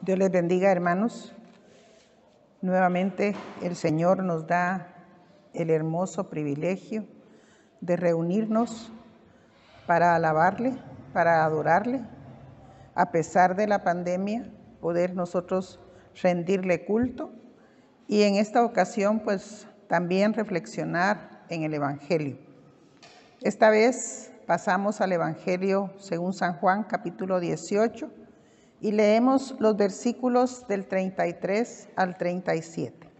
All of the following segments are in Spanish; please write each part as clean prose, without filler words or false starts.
Dios les bendiga, hermanos. Nuevamente el Señor nos da el hermoso privilegio de reunirnos para alabarle, para adorarle. A pesar de la pandemia, poder nosotros rendirle culto y en esta ocasión pues también reflexionar en el Evangelio. Esta vez pasamos al Evangelio según San Juan, capítulo 18, y leemos los versículos del 33 al 37.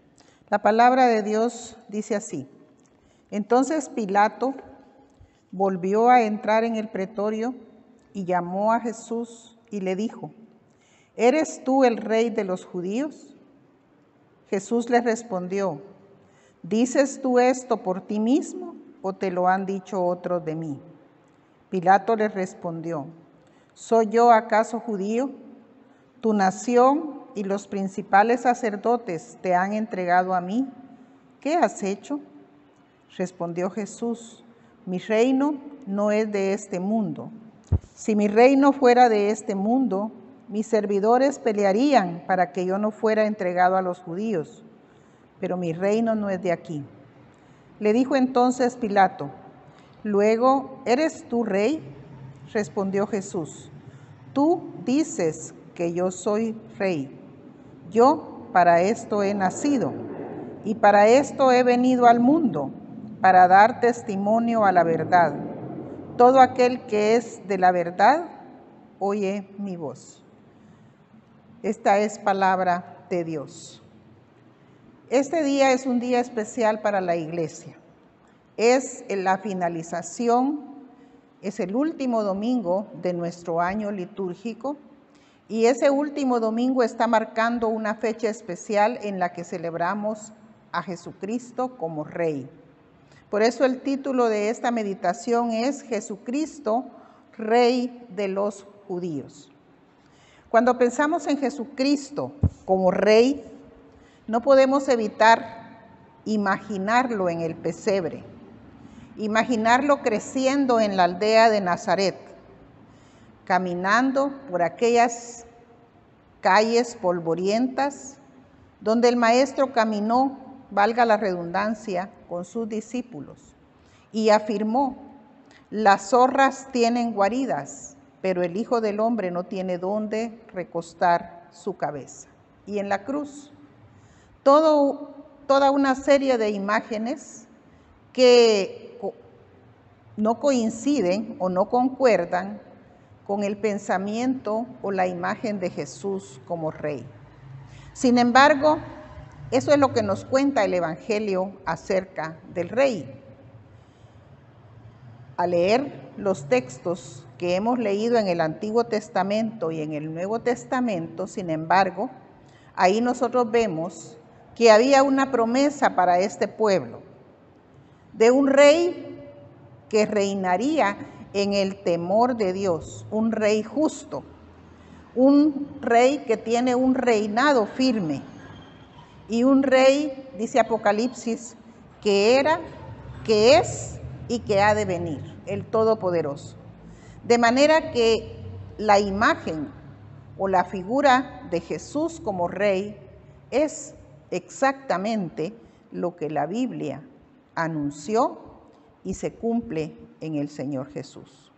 La palabra de Dios dice así: Entonces Pilato volvió a entrar en el pretorio y llamó a Jesús y le dijo: ¿Eres tú el rey de los judíos? Jesús le respondió: ¿Dices tú esto por ti mismo o te lo han dicho otros de mí? Pilato le respondió: ¿Soy yo acaso judío? Tu nación y los principales sacerdotes te han entregado a mí. ¿Qué has hecho? Respondió Jesús: Mi reino no es de este mundo. Si mi reino fuera de este mundo, mis servidores pelearían para que yo no fuera entregado a los judíos, pero mi reino no es de aquí. Le dijo entonces Pilato: Luego, ¿eres tú rey? Respondió Jesús: Tú dices que yo soy rey. Yo para esto he nacido y para esto he venido al mundo, para dar testimonio a la verdad. Todo aquel que es de la verdad, oye mi voz. Esta es palabra de Dios. Este día es un día especial para la iglesia. Es la finalización, es el último domingo de nuestro año litúrgico y ese último domingo está marcando una fecha especial en la que celebramos a Jesucristo como Rey. Por eso el título de esta meditación es Jesucristo, Rey de los judíos. Cuando pensamos en Jesucristo como Rey, no podemos evitar imaginarlo en el pesebre, imaginarlo creciendo en la aldea de Nazaret, caminando por aquellas calles polvorientas donde el maestro caminó, valga la redundancia, con sus discípulos y afirmó: las zorras tienen guaridas, pero el Hijo del Hombre no tiene dónde recostar su cabeza. Y en la cruz, toda una serie de imágenes que no coinciden o no concuerdan con el pensamiento o la imagen de Jesús como Rey. Sin embargo, eso es lo que nos cuenta el Evangelio acerca del Rey. Al leer los textos que hemos leído en el Antiguo Testamento y en el Nuevo Testamento, sin embargo, ahí nosotros vemos que había una promesa para este pueblo, de un rey que reinaría en el temor de Dios, un rey justo, un rey que tiene un reinado firme y un rey, dice Apocalipsis, que era, que es y que ha de venir, el Todopoderoso. De manera que la imagen o la figura de Jesús como rey es exactamente lo que la Biblia anunció y se cumple en el Señor Jesús.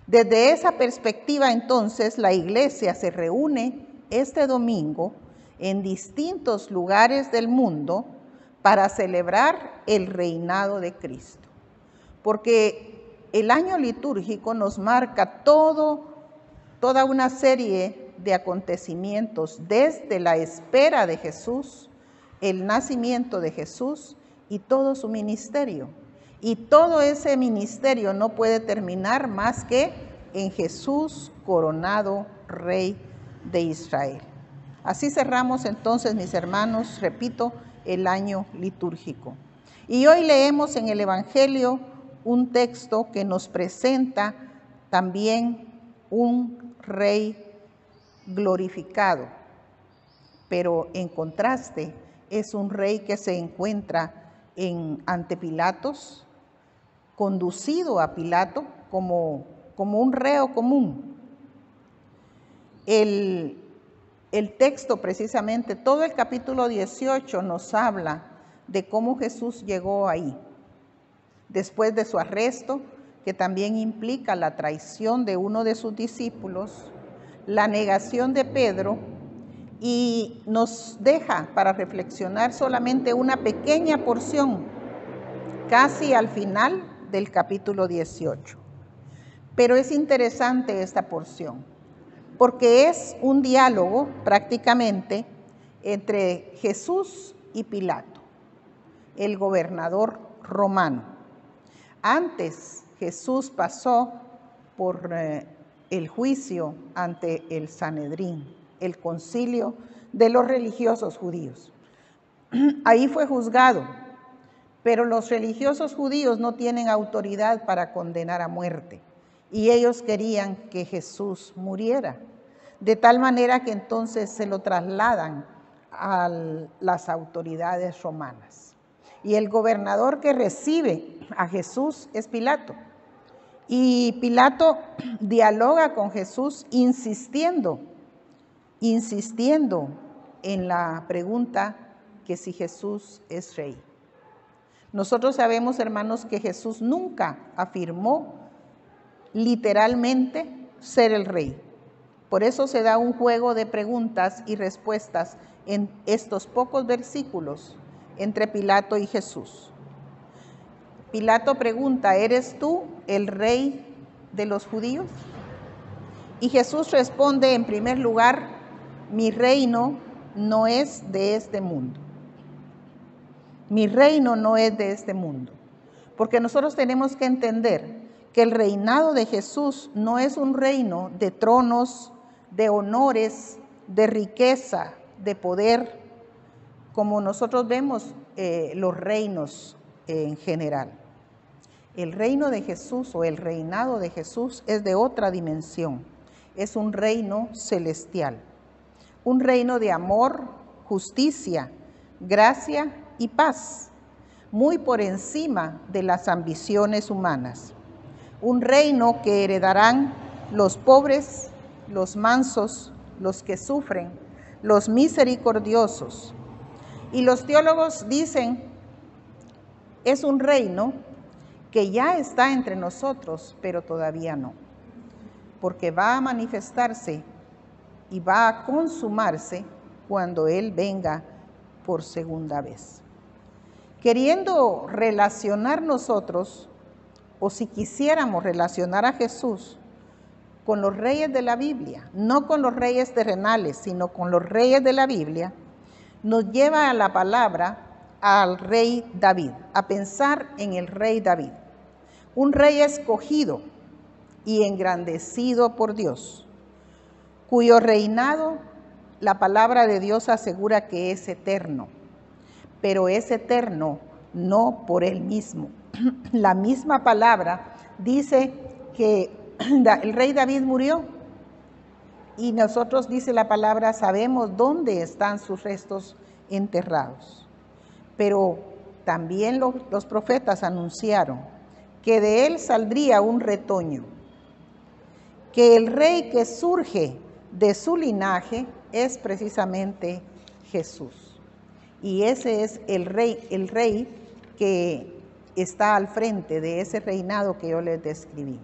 Desde esa perspectiva, entonces, la iglesia se reúne este domingo en distintos lugares del mundo para celebrar el reinado de Cristo. Porque el año litúrgico nos marca toda una serie de acontecimientos desde la espera de Jesús, el nacimiento de Jesús y todo su ministerio. Y todo ese ministerio no puede terminar más que en Jesús coronado Rey de Israel. Así cerramos entonces, mis hermanos, repito, el año litúrgico. Y hoy leemos en el Evangelio un texto que nos presenta también un rey glorificado, pero en contraste es un rey que se encuentra ante Pilatos, conducido a Pilato como un reo común. El el texto precisamente, todo el capítulo 18 nos habla de cómo Jesús llegó ahí. Después de su arresto, que también implica la traición de uno de sus discípulos, la negación de Pedro, y nos deja para reflexionar solamente una pequeña porción, casi al final del capítulo 18. Pero es interesante esta porción, porque es un diálogo prácticamente entre Jesús y Pilato, el gobernador romano. Antes Jesús pasó por el juicio ante el Sanedrín, el concilio de los religiosos judíos. Ahí fue juzgado, pero los religiosos judíos no tienen autoridad para condenar a muerte, y ellos querían que Jesús muriera, de tal manera que entonces se lo trasladan a las autoridades romanas. Y el gobernador que recibe a Jesús es Pilato. Y Pilato dialoga con Jesús insistiendo en la pregunta que si Jesús es rey. Nosotros sabemos, hermanos, que Jesús nunca afirmó literalmente ser el rey. Por eso se da un juego de preguntas y respuestas en estos pocos versículos entre Pilato y Jesús. Pilato pregunta, ¿eres tú el rey de los judíos? Y Jesús responde en primer lugar, mi reino no es de este mundo. Mi reino no es de este mundo. Porque nosotros tenemos que entender que el reinado de Jesús no es un reino de tronos, de honores, de riqueza, de poder, como nosotros vemos los reinos en general. El reino de Jesús o el reinado de Jesús es de otra dimensión. Es un reino celestial. Un reino de amor, justicia, gracia y paz, muy por encima de las ambiciones humanas. Un reino que heredarán los pobres, los mansos, los que sufren, los misericordiosos. Y los teólogos dicen, es un reino que ya está entre nosotros, pero todavía no, porque va a manifestarse y va a consumarse cuando Él venga por segunda vez. Queriendo relacionar nosotros, o si quisiéramos relacionar a Jesús con los reyes de la Biblia, no con los reyes terrenales, sino con los reyes de la Biblia, nos lleva a la palabra al rey David, a pensar en el rey David, un rey escogido y engrandecido por Dios, cuyo reinado la palabra de Dios asegura que es eterno, pero es eterno no por él mismo. La misma palabra dice que el rey David murió y nosotros, dice la palabra, sabemos dónde están sus restos enterrados. Pero también los profetas anunciaron que de él saldría un retoño, que el rey que surge de su linaje es precisamente Jesús. Y ese es el rey que está al frente de ese reinado que yo les describí,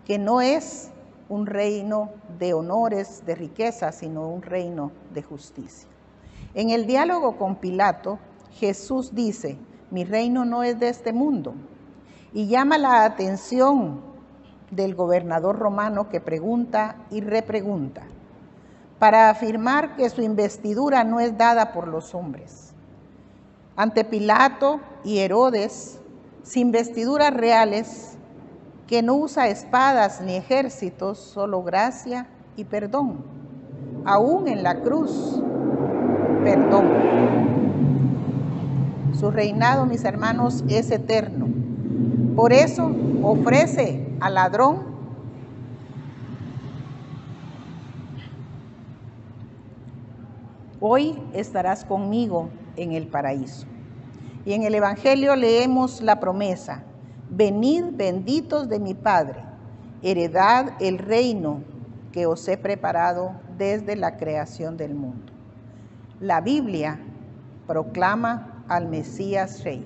que no es un reino de honores, de riqueza, sino un reino de justicia. En el diálogo con Pilato, Jesús dice, mi reino no es de este mundo, y llama la atención del gobernador romano que pregunta y repregunta, para afirmar que su investidura no es dada por los hombres. Ante Pilato y Herodes, sin vestiduras reales, que no usa espadas ni ejércitos, solo gracia y perdón. Aún en la cruz, perdón. Su reinado, mis hermanos, es eterno. Por eso ofrece al ladrón hoy estarás conmigo en el paraíso. Y en el Evangelio leemos la promesa, venid benditos de mi Padre, heredad el reino que os he preparado desde la creación del mundo. La Biblia proclama al Mesías Rey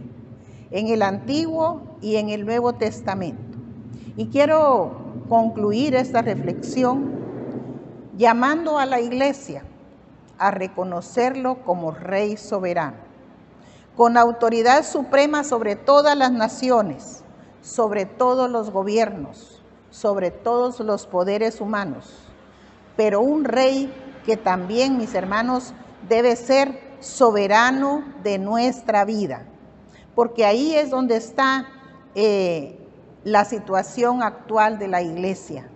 en el Antiguo y en el Nuevo Testamento. Y quiero concluir esta reflexión llamando a la Iglesia a reconocerlo como Rey soberano, con autoridad suprema sobre todas las naciones, sobre todos los gobiernos, sobre todos los poderes humanos, pero un Rey que también, mis hermanos, debe ser soberano de nuestra vida, porque ahí es donde está la situación actual de la Iglesia.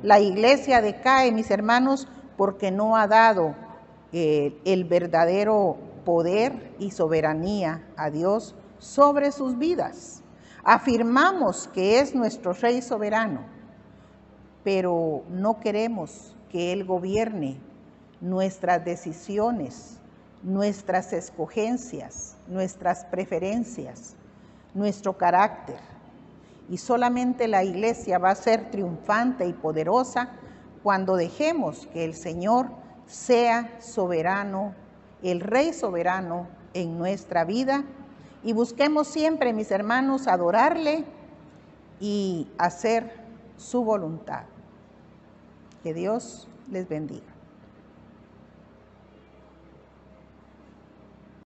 La Iglesia decae, mis hermanos, porque no ha dado el verdadero poder y soberanía a Dios sobre sus vidas. Afirmamos que es nuestro Rey soberano, pero no queremos que Él gobierne nuestras decisiones, nuestras escogencias, nuestras preferencias, nuestro carácter. Y solamente la Iglesia va a ser triunfante y poderosa cuando dejemos que el Señor sea soberano, el Rey soberano en nuestra vida, y busquemos siempre, mis hermanos, adorarle y hacer su voluntad. Que Dios les bendiga.